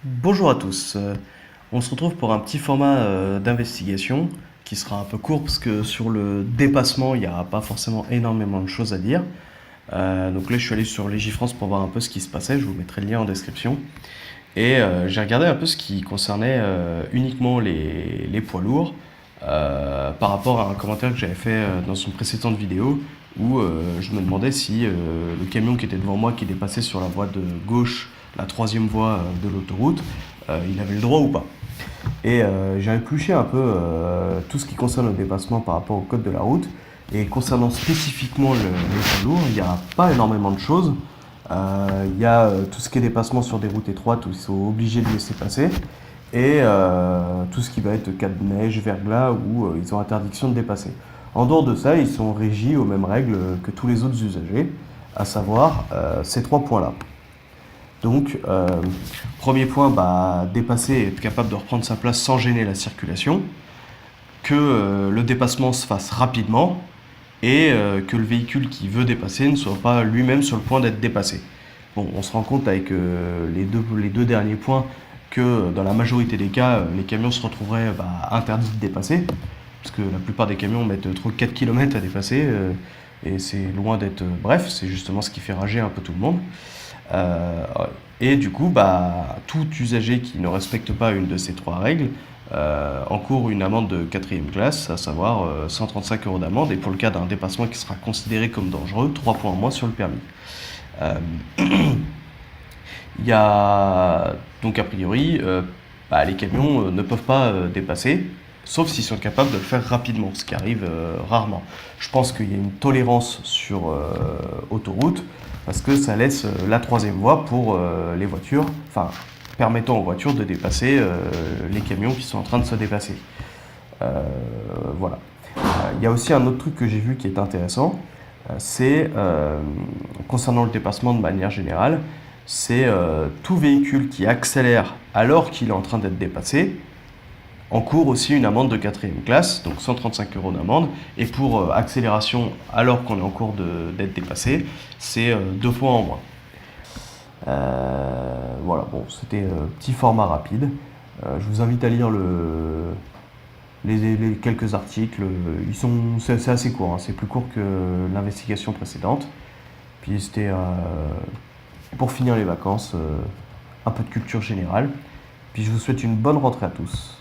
Bonjour à tous. On se retrouve pour un petit format d'investigation qui sera un peu court parce que sur le dépassement, il n'y aura pas forcément énormément de choses à dire. Donc là, je suis allé sur Légifrance pour voir un peu ce qui se passait. Je vous mettrai le lien en description. Et j'ai regardé un peu ce qui concernait uniquement les poids lourds par rapport à un commentaire que j'avais fait dans une précédente vidéo où je me demandais si le camion qui était devant moi, qui dépassait sur la voie de gauche, la troisième voie de l'autoroute, il avait le droit ou pas. Et j'ai épluché un peu tout ce qui concerne le dépassement par rapport au code de la route. Et concernant spécifiquement les poids lourds, il n'y a pas énormément de choses. Il y a tout ce qui est dépassement sur des routes étroites où ils sont obligés de laisser passer. Et tout ce qui va être cas de neige, verglas, où ils ont interdiction de dépasser. En dehors de ça, ils sont régis aux mêmes règles que tous les autres usagers, à savoir ces trois points-là. Donc, premier point, dépasser et être capable de reprendre sa place sans gêner la circulation, que le dépassement se fasse rapidement et que le véhicule qui veut dépasser ne soit pas lui-même sur le point d'être dépassé. Bon, on se rend compte avec les deux derniers points que dans la majorité des cas, les camions se retrouveraient interdits de dépasser, parce que la plupart des camions mettent 4 km à dépasser, et c'est loin d'être bref, c'est justement ce qui fait rager un peu tout le monde. Euh, et du coup, tout usager qui ne respecte pas une de ces trois règles encourt une amende de quatrième classe, à savoir 135 euros d'amende, et pour le cas d'un dépassement qui sera considéré comme dangereux, 3 points en moins sur le permis. Euh, Il y a donc a priori, les camions ne peuvent pas dépasser, sauf s'ils sont capables de le faire rapidement, ce qui arrive rarement. Je pense qu'il y a une tolérance sur autoroute, parce que ça laisse la troisième voie pour les voitures, enfin permettant aux voitures de dépasser les camions qui sont en train de se dépasser. Voilà. Il y a aussi un autre truc que j'ai vu qui est intéressant, c'est concernant le dépassement de manière générale, c'est tout véhicule qui accélère alors qu'il est en train d'être dépassé encourt aussi une amende de quatrième classe, donc 135 euros d'amende. Et pour accélération alors qu'on est en cours d'être dépassé, c'est 2 points en moins. Voilà, bon, c'était petit format rapide. Je vous invite à lire les quelques articles. C'est assez court, hein, c'est plus court que l'investigation précédente. Puis c'était pour finir les vacances, un peu de culture générale. Puis je vous souhaite une bonne rentrée à tous.